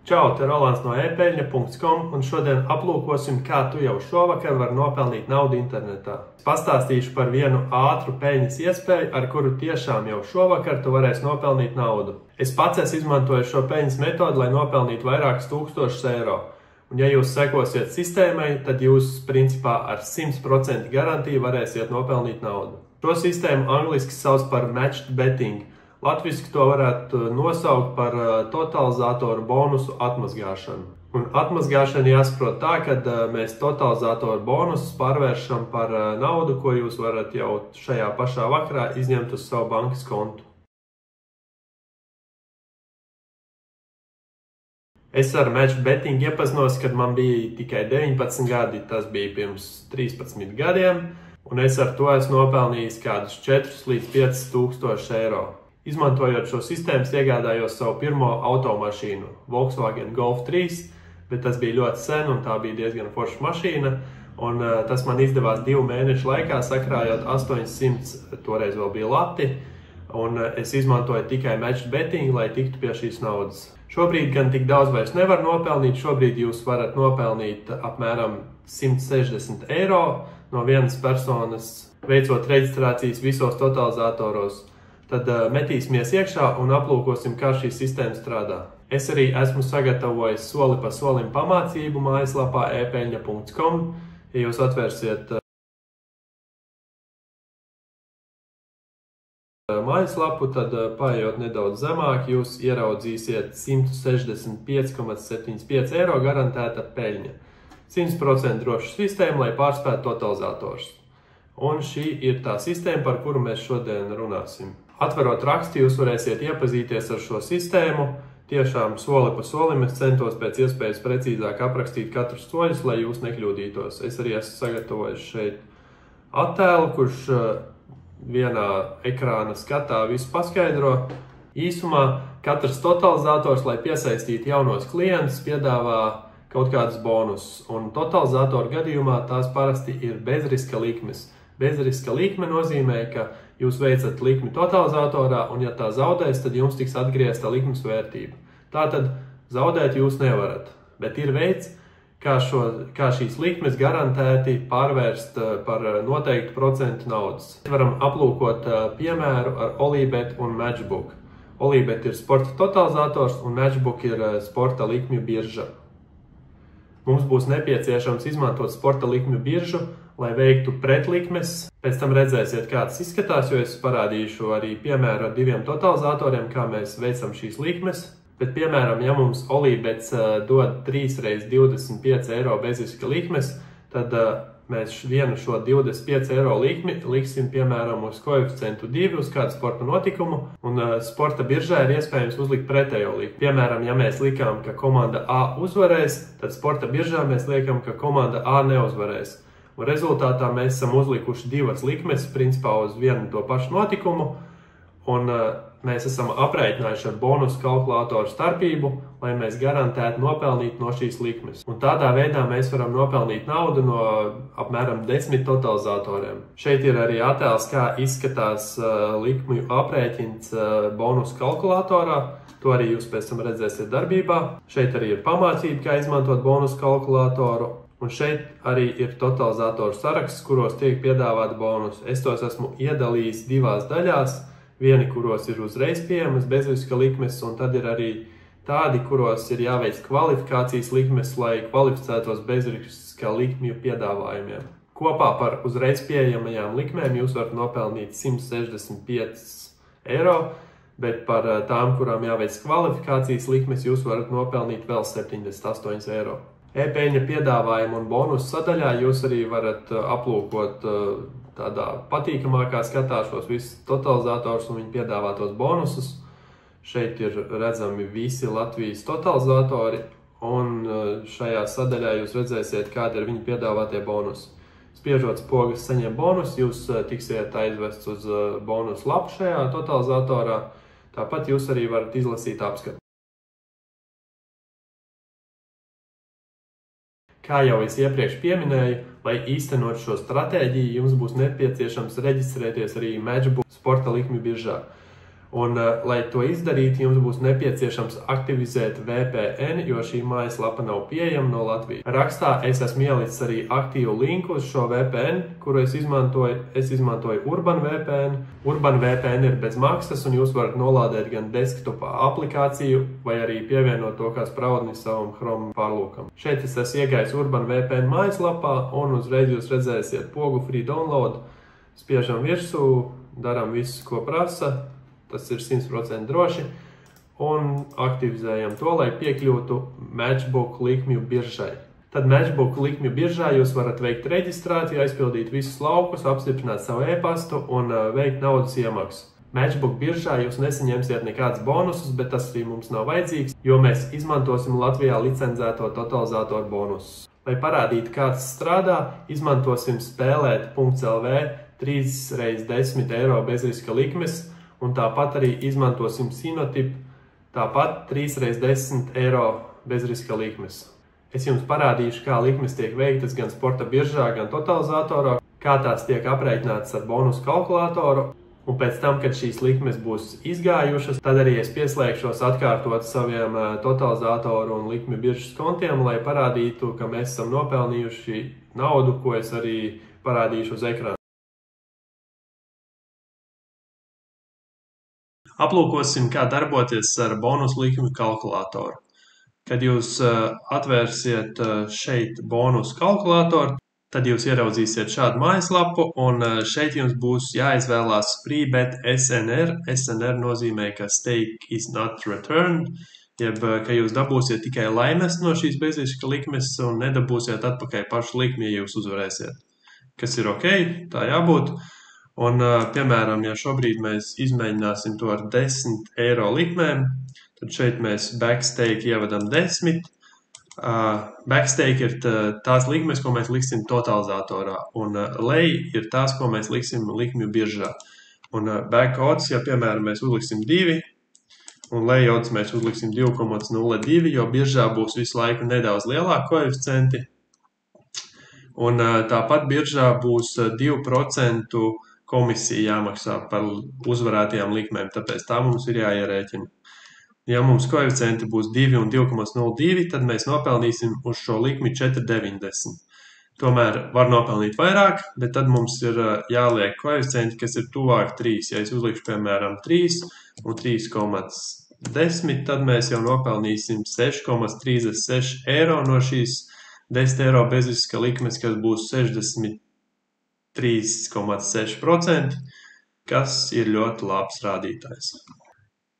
Čau, te Rolands no e-peļņa.com un šodien aplūkosim, kā tu jau šovakar vari nopelnīt naudu internetā. Pastāstīšu par vienu ātru peļņas iespēju, ar kuru tiešām jau šovakar tu varēsi nopelnīt naudu. Es pats esmu izmantojis šo peļņas metodu, lai nopelnītu vairākus tūkstošus eiro. Un ja jūs sekosiet sistēmai, tad jūs principā ar 100% garantiju varēsiet nopelnīt naudu. Šo sistēmu angliski sauc par matched betting. Latviski to varētu nosaukt par totalizatoru bonusu atmazgāšanu. Un atmazgāšana jāsaprot tā, ka mēs totalizatoru bonusus pārvēršam par naudu, ko jūs varat jau šajā pašā vakarā izņemt uz savu bankas kontu. Es ar matched betting iepazinos, kad man bija tikai 19 gadi, tas bija pirms 13 gadiem, un es ar to esmu nopelnījis kādus 4 līdz 5 tūkstoši eiro. Izmantojot šo sistēmu, iegādājos savu pirmo automašīnu, Volkswagen Golf 3, bet tas bija ļoti sen un tā bija diezgan forša mašīna. Un tas man izdevās 2 mēnešu laikā, sakrājot 800, toreiz vēl bija lati, un es izmantoju tikai matched betting, lai tiktu pie šīs naudas. Šobrīd gan tik daudz vairs nevar nopelnīt, šobrīd jūs varat nopelnīt apmēram 160 eiro no vienas personas, veicot reģistrācijas visos totalizatoros. Tad metīsimies iekšā un aplūkosim, kā šī sistēma strādā. Es arī esmu sagatavojis soli pa solim pamācību mājaslapā e-peļņa.com. Ja jūs atvērsiet mājaslapu, tad paejot nedaudz zemāk, jūs ieraudzīsiet 165,75 eiro garantēta peļņa. 100% droša sistēma, lai pārspētu totalizators. Un šī ir tā sistēma, par kuru mēs šodien runāsim. Atverot rakstu, jūs varēsiet iepazīties ar šo sistēmu. Tiešām soli pa solim es centos pēc iespējas precīzāk aprakstīt katrus soļus, lai jūs nekļūdītos. Es arī esmu sagatavojis šeit attēlu, kurš vienā ekrāna skatā visu paskaidro. Īsumā katrs totalizators, lai piesaistītu jaunos klientus, piedāvā kaut kādus bonusus. Un totalizatoru gadījumā tās parasti ir bezriska likmes. Bezriska likme nozīmē, ka jūs veicat likmi totalizatorā, un ja tā zaudēs, tad jums tiks atgriezta likmes vērtība. Tātad zaudēt jūs nevarat, bet ir veids, kā šīs likmes garantēti pārvērst par noteiktu procentu naudas. Varam aplūkot piemēru ar Olybet un Matchbook. Olybet ir sporta totalizators un Matchbook ir sporta likmju birža. Mums būs nepieciešams izmantot sporta likmju biržu, lai veiktu pretlikmes. Pēc tam redzēsiet, kā tas izskatās, jo es parādīšu arī piemēru ar 2 totalizatoriem, kā mēs veicam šīs likmes. Bet, piemēram, ja mums Olybets dod 3 reiz 25 eiro bezriska likmes, tad mēs vienu šo 25 eiro likmi liksim, piemēram, uz koeficientu 2 uz kādu sporta notikumu, un sporta biržā ir iespējams uzlikt pretējo likmi. Piemēram, ja mēs likām, ka komanda A uzvarēs, tad sporta biržā mēs liekam, ka komanda A neuzvarēs. Un rezultātā mēs esam uzlikuši 2 likmes, principā uz vienu to pašu notikumu, un mēs esam aprēķinājuši ar bonusu kalkulātoru starpību, lai mēs garantētu nopelnīt no šīs likmes. Un tādā veidā mēs varam nopelnīt naudu no apmēram 10 totalizatoriem. Šeit ir arī attēls, kā izskatās likmju aprēķins bonusu kalkulātorā. To arī jūs pēc tam redzēsiet darbībā. Šeit arī ir pamācība, kā izmantot bonusu kalkulātoru. Un šeit arī ir totalizatoru saraksts, kuros tiek piedāvāti bonusi. Es tos esmu iedalījis 2 daļās. Vieni, kuros ir uzreiz pieejamas bezriska likmes, un tad ir arī tādi, kuros ir jāveic kvalifikācijas likmes, lai kvalificētos bezriska likmju piedāvājumiem. Kopā par uzreiz pieejamajām likmēm jūs varat nopelnīt 165 eiro, bet par tām, kurām jāveic kvalifikācijas likmes, jūs varat nopelnīt vēl 78 eiro. E-peļņa piedāvājumu un bonusu sadaļā jūs arī varat aplūkot tādā patīkamākā skatā šos visus totalizators un viņu piedāvātos bonusus. Šeit ir redzami visi Latvijas totalizatori, un šajā sadaļā jūs redzēsiet, kādi ir viņu piedāvātie bonusi. Spiežot spogas saņem bonus, jūs tiksiet aizvests uz bonusu lapu šajā totalizatorā. Tāpat jūs arī varat izlasīt apskatu. Kā jau es iepriekš pieminēju, lai īstenot šo stratēģiju, jums būs nepieciešams reģistrēties arī Matchbook sporta likmju biržā. Un, lai to izdarītu, jums būs nepieciešams aktivizēt VPN, jo šī mājaslapa nav pieejama no Latvijas. Rakstā es esmu ielicis arī aktīvu linku uz šo VPN, kuru es izmantoju. Es izmantoju Urban VPN. Urban VPN ir bez maksas, un jūs varat nolādēt gan desktopā aplikāciju, vai arī pievienot to kā spraudni savam Chrome pārlūkam. Šeit es esmu iegājis Urban VPN mājaslapā, un uzreiz jūs redzēsiet pogu free download. Spiežam virsū, darām visu, ko prasa. Tas ir 100% droši, un aktivizējam to, lai piekļūtu Matchbook likmju biržai. Tad Matchbook likmju biržā jūs varat veikt reģistrāciju, aizpildīt visus laukus, apstiprināt savu e-pastu un veikt naudas iemaksu. Matchbook biržā jūs nesaņemsiet nekādus bonusus, bet tas arī mums nav vajadzīgs, jo mēs izmantosim Latvijā licencēto totalizatoru bonusus. Lai parādītu, kā tas strādā, izmantosim spēlēt.lv 3x10 eiro bezriska likmes, un tāpat arī izmantosim Sinotip, tāpat 3x10 eiro bezriska likmes. Es jums parādīšu, kā likmes tiek veiktas gan sporta biržā, gan totalizatorā, kā tās tiek aprēķinātas ar bonusu kalkulātoru, un pēc tam, kad šīs likmes būs izgājušas, tad arī es pieslēgšos atkārtot saviem totalizatoru un likmju biržas kontiem, lai parādītu, ka mēs esam nopelnījuši naudu, ko es arī parādīšu uz ekrāna. Aplūkosim, kā darboties ar bonusu likmju kalkulātoru. Kad jūs atvērsiet šeit bonusu kalkulātoru, tad jūs ieraudzīsiet šādu mājaslapu, un šeit jums būs jāizvēlās FreeBet SNR. SNR nozīmē, ka stake is not returned, jeb ka jūs dabūsiet tikai laimes no šīs bezriska likmes un nedabūsiet atpakaļ pašu likmi, ja jūs uzvarēsiet. Kas ir ok, tā jābūt. Un, piemēram, ja šobrīd mēs izmēģināsim to ar 10 eiro likmēm, tad šeit mēs backstake ievadam 10. Backstake ir tās likmes, ko mēs liksim totalizatorā, un lej ir tās, ko mēs liksim likmju biržā. Un back odds, ja piemēram mēs uzliksim 2, un lej odds mēs uzliksim 2,02, jo biržā būs visu laiku nedaudz lielāki koeficienti. Un tāpat biržā būs 2% komisija jāmaksā par uzvarētajām likmēm, tāpēc tā mums ir jāierēķina. Ja mums koeficienti būs 2 un 2,02, tad mēs nopelnīsim uz šo likmi 4,90. Tomēr var nopelnīt vairāk, bet tad mums ir jāliek koeficienti, kas ir tuvāk 3. Ja es uzlikšu, piemēram, 3 un 3,10, tad mēs jau nopelnīsim 6,36 eiro no šīs 10 eiro bezriska likmes, kas būs 63,6%, kas ir ļoti labs rādītājs.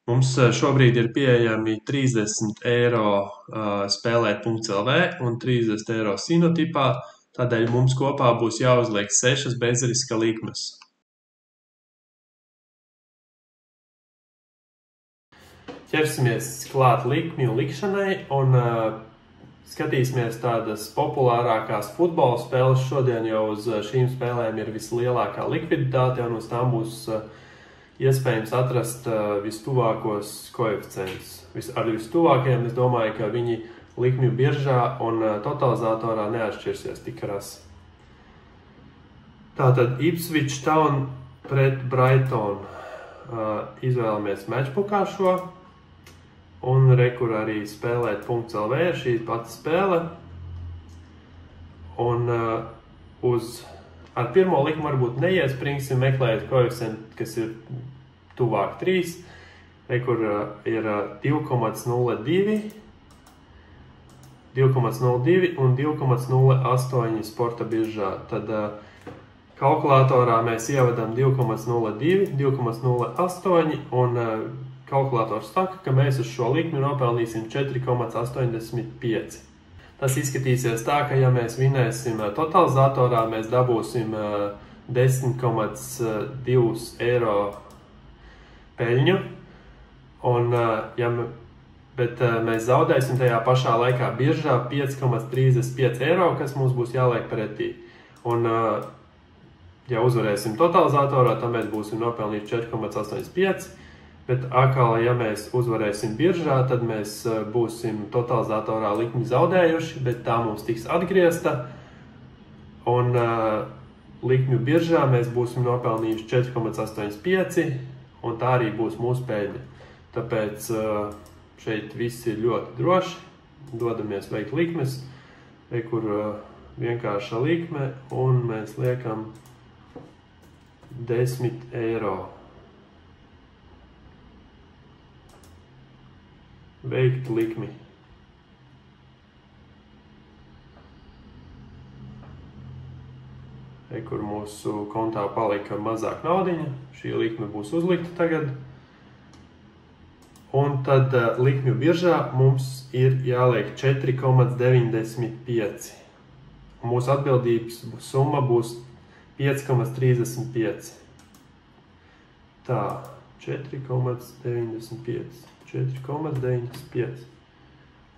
Mums šobrīd ir pieejami 30 eiro spēlēt.lv un 30 eiro Sinotipā, tādēļ mums kopā būs jāuzliek 6 bezriska likmes. Ķersimies klāt likmju likšanai un skatīsimies tādas populārākās futbola spēles. Šodien jau uz šīm spēlēm ir vislielākā likviditāte, un uz tām būs iespējams atrast vistuvākos koeficientus. Ar vistuvākajiem es domāju, ka viņi likmju biržā un totalizatorā neatšķirsies tik rasi. Tātad Ipswich Town pret Brighton. Izvēlamies matchbookā šo. Un rekur arī spēlēt.lv ir šī pati spēle. Un ar pirmo likmu varbūt neiespringsim, meklējot koeficientu, kas ir tuvāk 3. Rekur ir 2,02, 2,02 un 2,08 sporta biržā. Tad kalkulātorā mēs ievadam 2,02, 2,08 un kalkulators saka, ka mēs uz šo likmi nopelnīsim 4,85. Tas izskatīsies tā, ka ja mēs vinēsim totalizatorā, mēs dabūsim 10,2 eiro peļņu, bet mēs zaudēsim tajā pašā laikā biržā 5,35 eiro, kas mums būs jāliek pretī. Un, ja uzvarēsim totalizatorā, tad mēs būsim nopelnījuši 4,85. Bet atkal, ja mēs uzvarēsim biržā, tad mēs būsim totalizatorā likmi zaudējuši, bet tā mums tiks atgriezta. Un likmju biržā mēs būsim nopelnījuši 4,85 un tā arī būs mūsu peļņa. Tāpēc šeit viss ir ļoti droši, dodamies veikt likmes, kur vienkārša likme, un mēs liekam 10 eiro. Veikt likmi. Kur mūsu kontā palika mazāk naudiņa, šī likme būs uzlikta tagad. Un tad likmju biržā mums ir jāliek 4,95. Mūsu atbildības summa būs 5,35. Tā, 4,95. 4,95.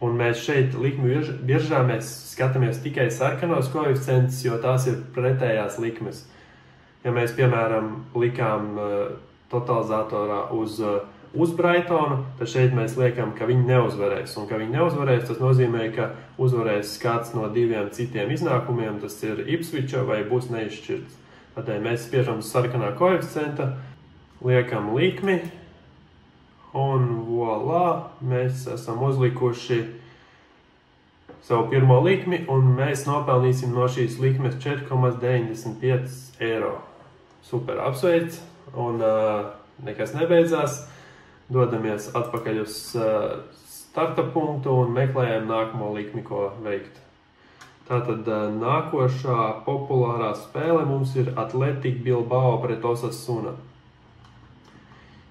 Un mēs šeit likmju biržā mēs skatāmies tikai sarkanos koeficientus, jo tās ir pretējās likmes. Ja mēs, piemēram, likām totalizatorā uz Brightonu, tad šeit mēs liekam, ka viņi neuzvarēs. Un ka viņi neuzvarēs, tas nozīmē, ka uzvarēs kāds no diviem citiem iznākumiem, tas ir Ipsviča vai būs neizšķirts. Tādēļ mēs spiežam uz sarkanā koeficienta, liekam likmi, un voilà, mēs esam uzlikuši savu pirmo likmi, un mēs nopelnīsim no šīs likmes 4,95 eiro. Super, apsveic, un nekas nebeidzās. Dodamies atpakaļ uz starta punktu un meklējam nākamo likmi, ko veikt. Tātad nākošā populārā spēle mums ir Athletic Bilbao pret Osasuna.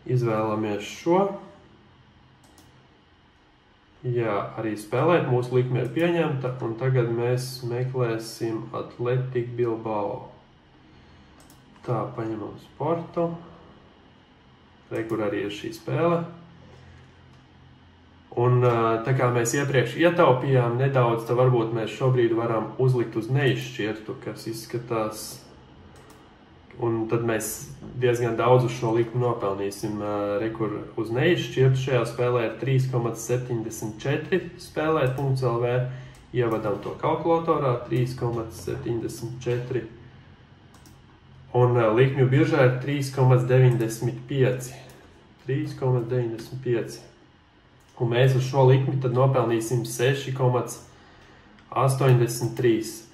Izvēlamies šo. Jā, arī spēlēt, mūsu likme ir pieņemta, un tagad mēs meklēsim Athletic Bilbao. Tā, paņemam sportu. Kur arī ir šī spēle. Un tā kā mēs iepriekš ietaupījām nedaudz, tad varbūt mēs šobrīd varam uzlikt uz neizšķirtu, kas izskatās. Un tad mēs diezgan daudz uz šo likmi nopelnīsim. Kur uz neizšķirtu šajā spēlē ir 3,74 spēlēt.lv. Ievadam to kalkulatorā 3,74. Un likmju biržā ir 3,95. 3,95. Un mēs uz šo likmi tad nopelnīsim 6,83.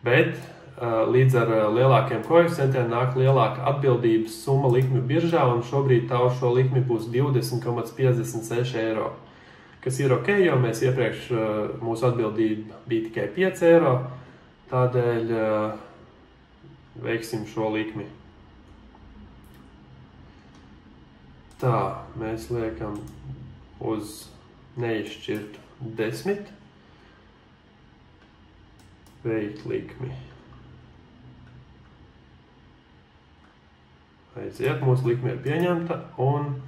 Bet līdz ar lielākiem koeficientiem nāk lielāka atbildības summa likmju biržā, un šobrīd tā uz šo likmi būs 20,56 eiro. Kas ir ok, jo mēs iepriekš mūsu atbildība bija tikai 5 eiro, tādēļ veiksim šo likmi. Tā, mēs liekam uz neizšķirtu 10. Veikt likmi. Aiziet, mūsu likme ir pieņemta, un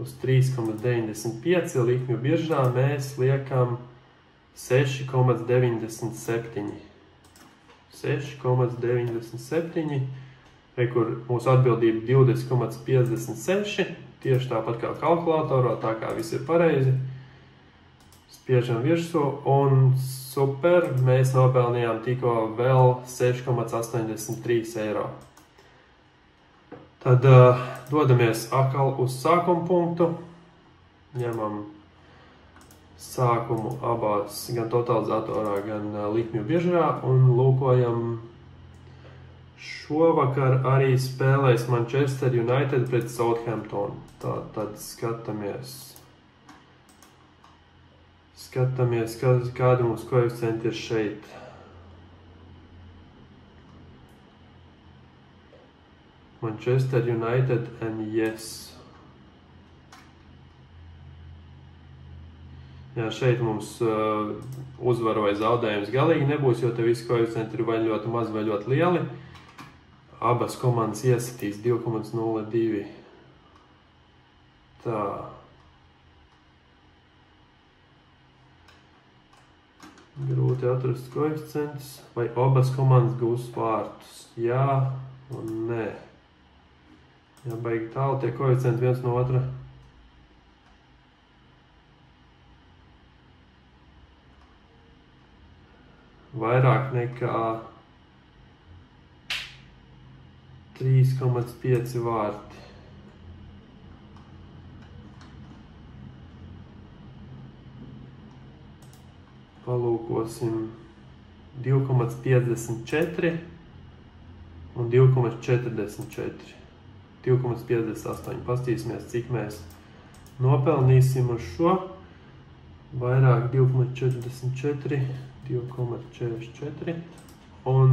uz 3,95 likmju biržā mēs liekam 6,97. 6,97, kur mūsu atbildība 20,56, tieši tāpat kā kalkulatorā, tā kā viss ir pareizi. Spiežam virsū, un super, mēs nopelnījām tikko vēl 6,83 eiro. Tad dodamies atkal uz sākuma punktu, ņemam sākumu abās, gan totalizatorā, gan likmju biržā, un lūkojam. Šovakar arī spēlēs Manchester United pret Southampton. Tad skatāmies, kādi mums koeficienti ir šeit. Manchester United and yes. Jā, šeit mums uzvaru vai zaudējums galīgi nebūs, jo te visi koeficienti ir vai ļoti maz vai ļoti lieli. Abas komandas iesitīs 2,02. Tā. Grūti atrast koeficientus. Vai abas komandas gūs vārtus? Jā un nē. Jā, baigi tālu tie koeficienti viens no otra. Vairāk nekā 3,5 vārti. palūkosim 2,54 un 2,44. 2,58. Pastīsimies, cik mēs nopelnīsim uz šo. Vairāk 2,44, 2,44 un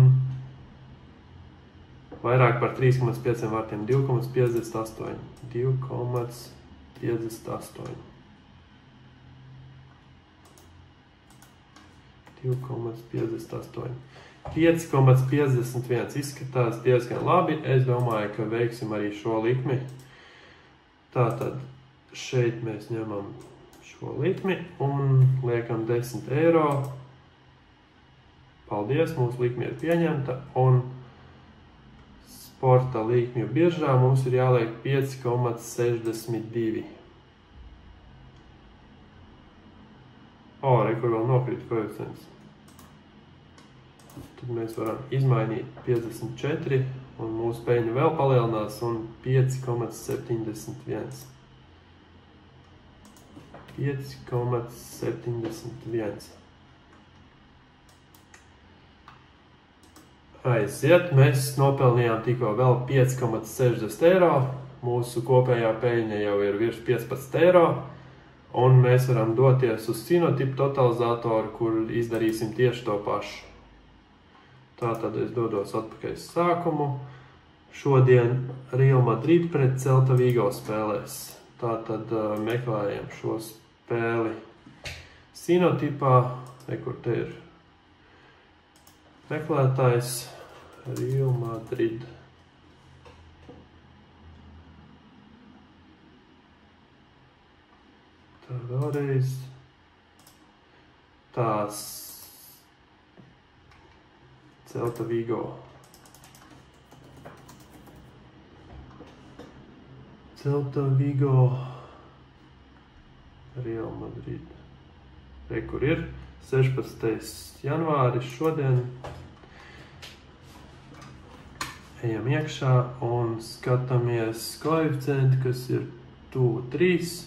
vairāk par 3,5 vārtiem 2,58. 2,58. 2,58. 5,51 izskatās diezgan labi. Es domāju, ka veiksim arī šo likmi. Tātad šeit mēs ņemam šo likmi un liekam 10 eiro. Paldies, mūsu likmi ir pieņemta. Un sporta likmju biržā mums ir jāliek 5,62. Re, kur vēl nokrīt koeficients. Tad mēs varam izmainīt 54 un mūsu peļņa vēl palielinās un 5,71. 5,71. Aiziet, mēs nopelnījām tikko vēl 5,60 eiro. Mūsu kopējā peļņa jau ir virs 15 eiro. Un mēs varam doties uz Sinotipu totalizatoru, kur izdarīsim tieši to pašu. Tātad es dodos atpakaļ uz sākumu. Šodien Real Madrid pret Celta Vigo spēlēs. Tātad meklējam šo spēli Sinotipā. Kur te ir meklētājs Real Madrid. Tā vēlreiz. Tās Celta Vigo. Celta Vigo. Real Madrid. Kur ir 16. janvāris šodien. Ejam iekšā un skatāmies koeficienti, kas ir tuvu 3.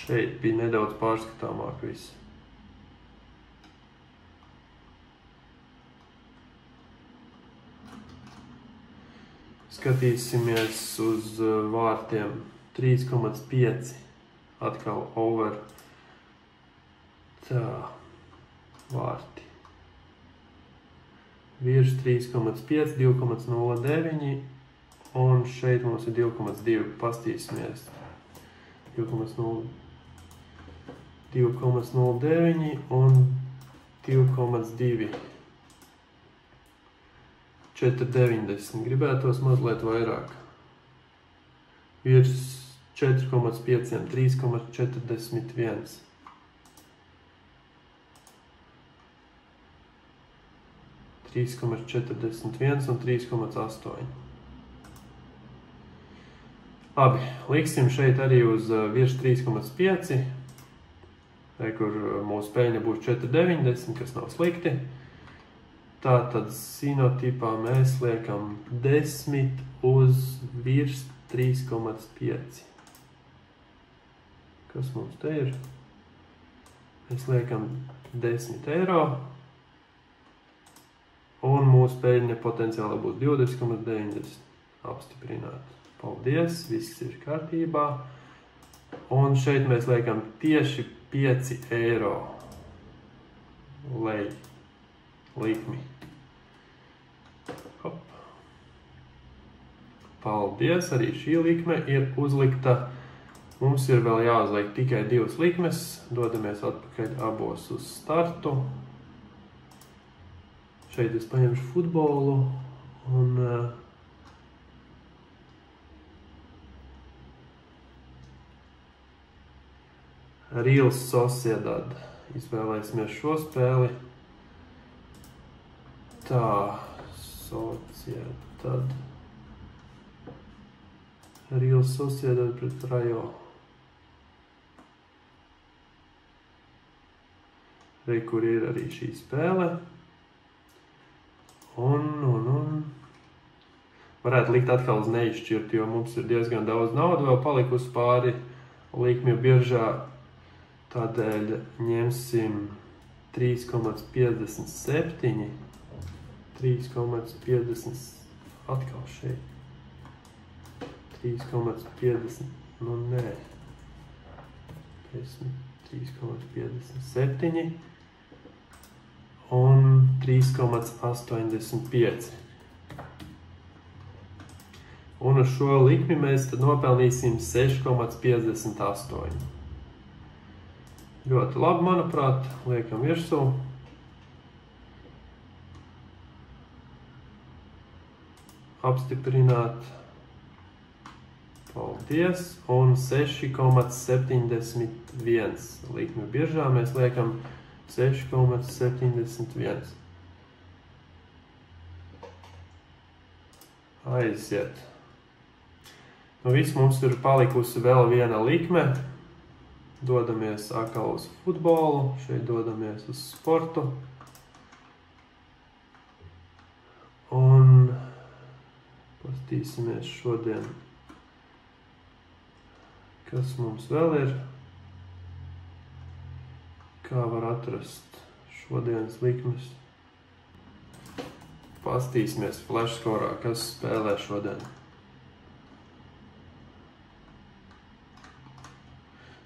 Šeit bija nedaudz pārskatāmāk viss. Skatīsimies uz vārtiem 3,5. Atkal over. Tā, vārti. Virs 3,5, 2,09 un šeit mums ir 2,2. Pastīsimies. 2,09 un 2,2. 4,90. Gribētos mazliet vairāk. Virs 4,5, 3,41. 3,41 un 3,8. Labi, liksim šeit arī uz virs 3,5, kur mūsu peļņa būs 4,90, kas nav slikti. Tātad Sinotipā mēs liekam 10 uz virs 3,5. Kas mums te ir? Mēs liekam 10 eiro. Un mūsu peļņa potenciāli būs 20,90. Apstiprināt. Paldies, viss ir kārtībā. Un šeit mēs liekam tieši 5 eiro lej likmi. Hop. Paldies, arī šī likme ir uzlikta. Mums ir vēl jāuzliek tikai 2 likmes. Dodamies atpakaļ abos uz startu. Šeit es paņemšu futbolu un Real Sociedad. Izvēlēsimies šo spēli. Tā, Sociedad. Real Sociedad pret Rayo. Kur ir arī šī spēle. Un varētu likt atkal uz neizšķirt, jo mums ir diezgan daudz naudu vēl palikusi pāri likmju biržā. Tādēļ ņemsim 3,57, 3,50, atkal šeit, 3,50, nu nē, 3,57 un 3,85. Un uz šo likmi mēs tad nopelnīsim 6,58. Ļoti labi, manuprāt, liekam virsū. Apstiprināt. Paldies. Un 6,71 likmi biržā mēs liekam 6,71. Aiziet. Nu viss, mums ir palikusi vēl viena likme. Dodamies atkal uz futbolu, šeit dodamies uz sportu. Un pastīsimies šodien, kas mums vēl ir. Kā var atrast šodienas likmes. Pastīsimies flashscorā, kas spēlē šodien.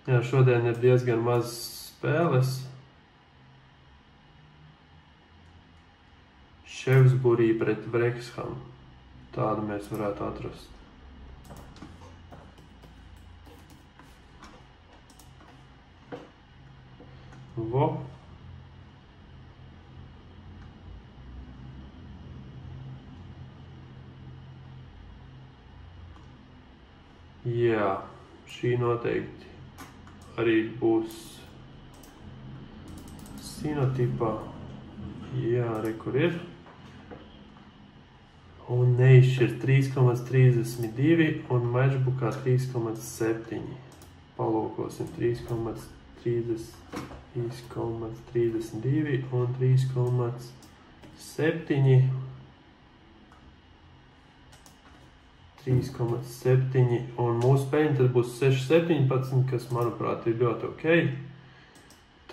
Jā, šodien ir diezgan maz spēles. Ševsburī pret Wrexham. Tādu mēs varētu atrast. Vo. Jā, šī noteikti arī būs sinotipā. Jā, re, kur ir. Un neizšķir 3,32 un matchbookā 3,7. Palūkosim 3,32 un 3,7. 3,7 un mūsu peļņa tad būs 6,17, kas, manuprāt, ir ļoti ok.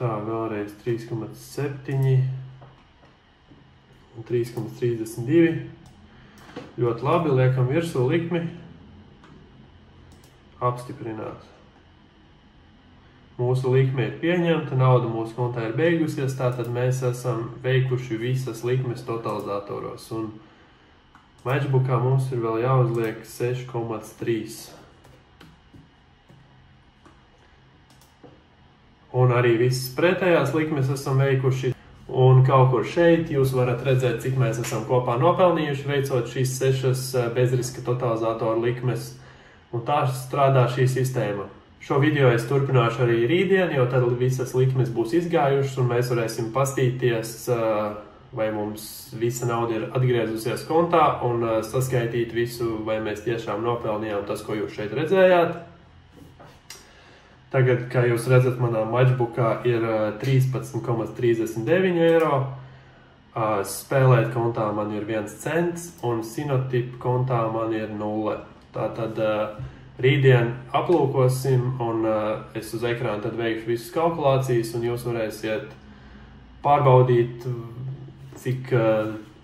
Tā, vēlreiz 3,7 un 3,32. Ļoti labi, liekam virsū likmi. Apstiprināt. Mūsu likme ir pieņemta, nauda mūsu kontā ir beigusies, tātad mēs esam veikuši visas likmes totalizatoros. Un matchbookā mums ir vēl jāuzliek 6,3. Un arī visas pretējās likmes esam veikuši. Un kaut kur šeit jūs varat redzēt, cik mēs esam kopā nopelnījuši, veicot šīs 6 bezriska totalizatoru likmes. Un tā strādā šī sistēma. Šo video es turpināšu arī rītdien, jo tad visas likmes būs izgājušas un mēs varēsim pastīties, vai mums visa nauda ir atgriezusies kontā un saskaitīt visu, vai mēs tiešām nopelnījām tas, ko jūs šeit redzējāt. Tagad, kā jūs redzat, manā matchbookā ir 13,39 eiro. Spēlēt kontā man ir 1 cents un sinotip kontā man ir 0. Tātad rītdien aplūkosim un es uz ekrāna tad veikšu visas kalkulācijas un jūs varēsiet pārbaudīt, cik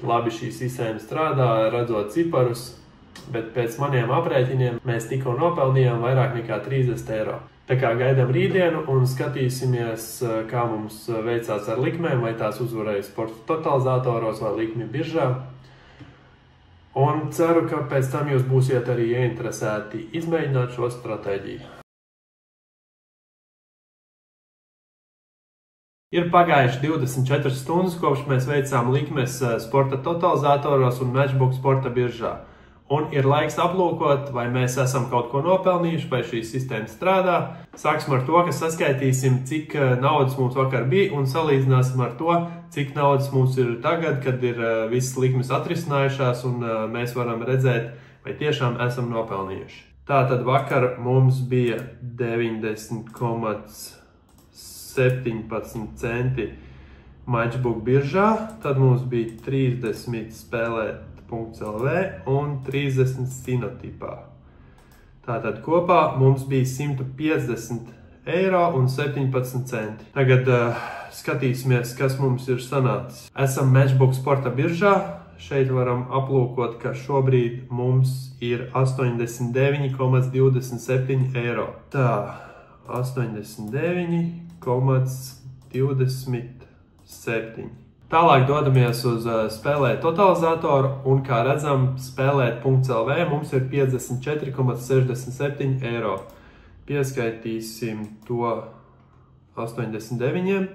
labi šī sistēma strādā, redzot ciparus, bet pēc maniem aprēķiniem mēs tikko nopelnījām vairāk nekā 30 eiro. Tā kā gaidām rītdienu un skatīsimies, kā mums veicās ar likmēm, vai tās uzvarēja sporta totalizatoros vai likmju biržā. Un ceru, ka pēc tam jūs būsiet arī ieinteresēti izmēģināt šo stratēģiju. Ir pagājuši 24 stundas, kopš mēs veicām likmes sporta totalizatoros un matchbook sporta biržā. Un ir laiks aplūkot, vai mēs esam kaut ko nopelnījuši, vai šī sistēma strādā. Sāksim ar to, ka saskaitīsim, cik naudas mums vakar bija, un salīdzināsim ar to, cik naudas mums ir tagad, kad ir visas likmes atrisinājušās, un mēs varam redzēt, vai tiešām esam nopelnījuši. Tātad vakar mums bija 90,17 centi matchbook biržā, tad mums bija 30 spēlēt .lv un 30 sinotipā. Tātad kopā mums bija 150 eiro un 17 centi. Tagad skatīsimies, kas mums ir sanācis. Esam Matchbook sporta biržā. Šeit varam aplūkot, ka šobrīd mums ir 89,27 eiro. Tā, 89,27. Tālāk dodamies uz spēlēt totalizatoru un, kā redzam, spēlēt .lv mums ir 54,67 eiro. Pieskaitīsim to 89,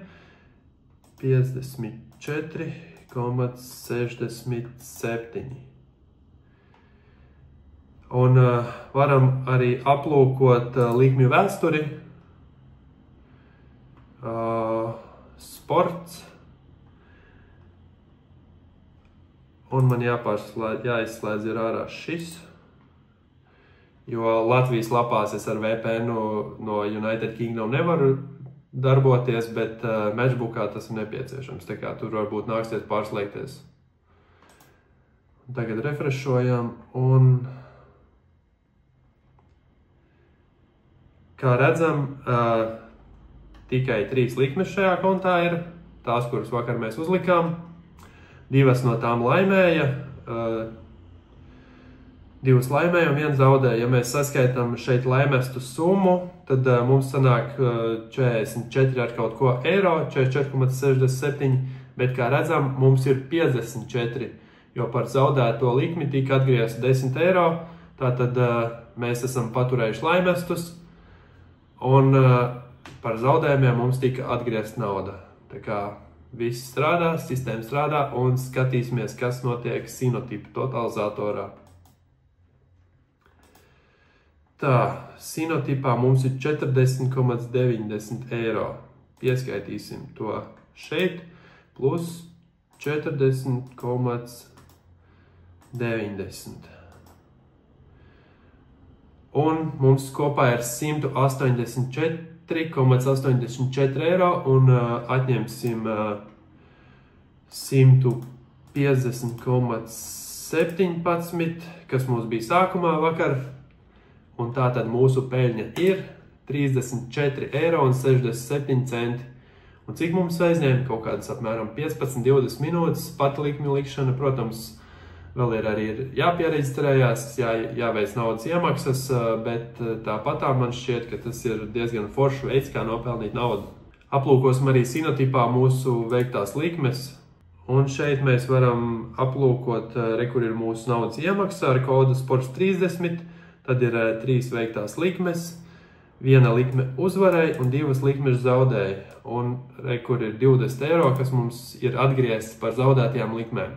54,67. Un varam arī aplūkot likmju vēsturi, sports, un man jāizslēdz ir ārā šis, jo Latvijas lapās es ar VPN no United Kingdom nevaru darboties, bet Matchbookā tas ir nepieciešams, tā kā tur varbūt nāksies pārslēgties. Tagad refrešojam un, kā redzam, tikai 3 likmes šajā kontā ir, tās, kuras vakar mēs uzlikām. 2 no tām laimēja, 2 laimēja un 1 zaudēja. Ja mēs saskaitam šeit laimestu summu, tad mums sanāk 44 ar kaut ko eiro, 44,67, bet, kā redzam, mums ir 54, jo par zaudēto likmi tika atgriezta 10 eiro, tātad mēs esam paturējuši laimestus, un par zaudējumiem mums tika atgriezta nauda. Tā kā viss strādā, sistēma strādā, un skatīsimies, kas notiek sinotipu totalizatorā. Tā, sinotipā mums ir 40,90 eiro. Pieskaitīsim to šeit, plus 40,90. Un mums kopā ir 184,84 eiro, un atņemsim 150,17, kas mums bija sākumā vakar. Un tā tad mūsu peļņa ir 34,67 eiro. Un cik mums aizņēma? Kaut kādas apmēram 15-20 minūtes pati likmi likšana. Protams, vēl ir arī jāpiereģistrējās, jāveic naudas iemaksas, bet tāpatā man šķiet, ka tas ir diezgan foršs veids, kā nopelnīt naudu. Aplūkosim arī sinotipā mūsu veiktās likmes. Un šeit mēs varam aplūkot, kur ir mūsu naudas iemaksa ar kodu sports 30. Tad ir 3 veiktās likmes, 1 likme uzvarēja un 2 likmes zaudēja. Un kur ir 20 eiro, kas mums ir atgriezts par zaudētajām likmēm.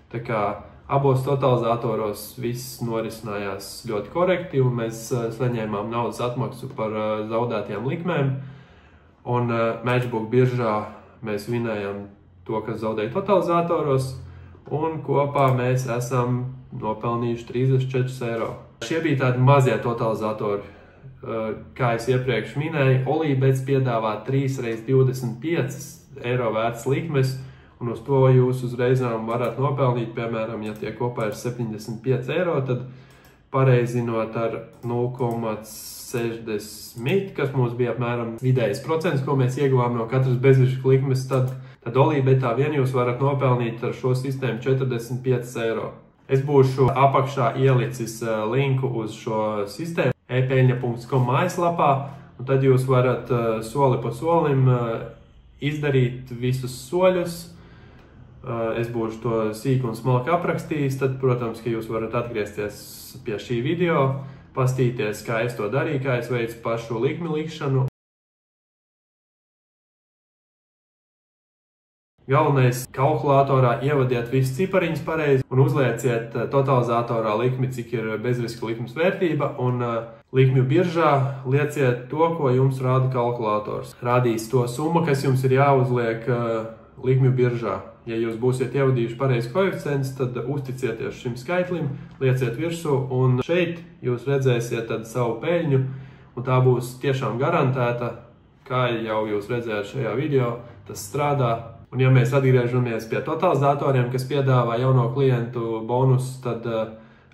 Tā kā abos totalizatoros viss norisinājās ļoti korekti, un mēs saņēmām naudas atmaksu par zaudētajām likmēm. Un Matchbook biržā mēs vinējām to, kas zaudēja totalizatoros, un kopā mēs esam nopelnījuši 34 eiro. Šie bija tādi mazie totalizatori. Kā es iepriekš minēju, Olībets piedāvā 3x25 eiro vērts likmes, un uz to jūs uzreizām varat nopelnīt, piemēram, ja tie kopā ir 75 eiro, tad pareizinot ar 0,60, kas mums bija apmēram vidējais procents, ko mēs ieguvām no katras bezriska likmes, tad Olībetā vien jūs varat nopelnīt ar šo sistēmu 45 eiro. Es būšu apakšā ielicis linku uz šo sistēmu epeļņa.com mājaslapā, un tad jūs varat soli pa solim izdarīt visus soļus. Es būšu to sīk un smalki aprakstījis, tad, protams, ka jūs varat atgriezties pie šī video, pastīties, kā es to darīju, kā es veicu pašu likmi likšanu. Galvenais, kalkulatorā ievadiet visus cipariņus pareizi un uzlieciet totalizatorā likmi, cik ir bezriska likmes vērtība, un likmju biržā lieciet to, ko jums rāda kalkulators. Rādīs to summu, kas jums ir jāuzliek likmju biržā. Ja jūs būsiet ievadījuši pareizi koeficients, tad uzticieties šim skaitlim, lieciet virsū, un šeit jūs redzēsiet tad savu peļņu, un tā būs tiešām garantēta, kā jau jūs redzējāt šajā video, tas strādā. Un Un ja mēs atgriežamies pie totalizatoriem, kas piedāvā jauno klientu bonusus, tad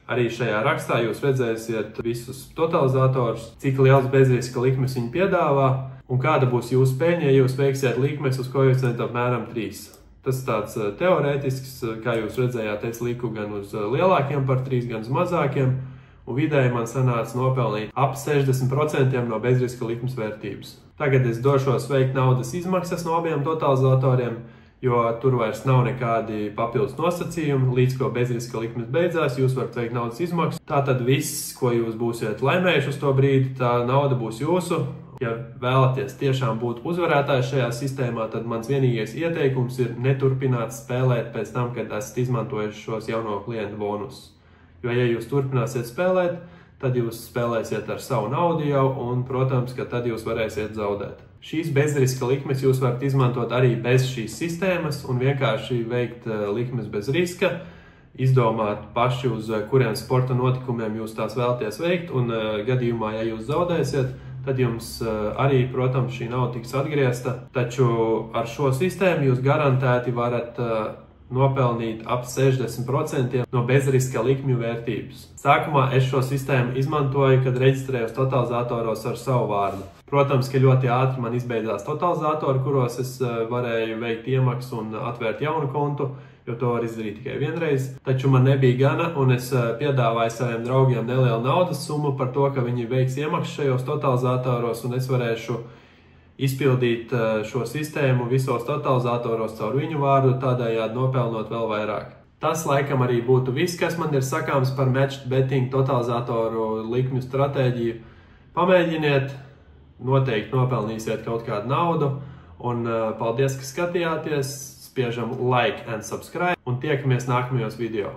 arī šajā rakstā jūs redzēsiet visus totalizatorus, cik liels bezriska likmes viņi piedāvā un kāda būs jūsu peļņa, ja jūs veiksiet likmes uz koeficientu apmēram 3. Tas tāds teorētisks, kā jūs redzējāt, es liku gan uz lielākiem par 3, gan uz mazākiem, un vidēji man sanāca nopelnīt ap 60% no bezriska likmes vērtības. Tagad es došos veikt naudas izmaksas no abiem totalizatoriem, jo tur vairs nav nekādi papildus nosacījumi, līdz ko bezriska likmes beidzās, jūs varat veikt naudas izmaksas. Tātad viss, ko jūs būsiet laimējuši uz to brīdi, tā nauda būs jūsu. Ja vēlaties tiešām būt uzvarētājs šajā sistēmā, tad mans vienīgais ieteikums ir neturpināt spēlēt pēc tam, kad esat izmantojuši šos jauno klientu bonusus. Jo, ja jūs turpināsiet spēlēt, tad jūs spēlēsiet ar savu naudu jau, un, protams, ka tad jūs varēsiet zaudēt. Šīs bezriska likmes jūs varat izmantot arī bez šīs sistēmas un vienkārši veikt likmes bez riska, izdomāt paši, uz kuriem sporta notikumiem jūs tās vēlaties veikt, un gadījumā, ja jūs zaudēsiet, tad jums arī, protams, šī nauda tiks atgriezta. Taču ar šo sistēmu jūs garantēti varat nopelnīt ap 60% no bezriska likmju vērtības. Sākumā es šo sistēmu izmantoju, kad reģistrējos totalizatoros ar savu vārdu. Protams, ka ļoti ātri man izbeidzās totalizatori, kuros es varēju veikt iemaksu un atvērt jaunu kontu, jo to var izdarīt tikai vienreiz. Taču man nebija gana, un es piedāvāju saviem draugiem nelielu naudas summu par to, ka viņi veiks iemaksu šajos totalizatoros, un es varēšu izpildīt šo sistēmu visos totalizatoros caur viņu vārdu, tādējādi nopelnot vēl vairāk. Tas laikam arī būtu viss, kas man ir sakāms par matched betting totalizatoru likmju stratēģiju. Pamēģiniet, noteikti nopelnīsiet kaut kādu naudu, un paldies, ka skatījāties, spiežam like and subscribe, un tiekamies nākamajos video.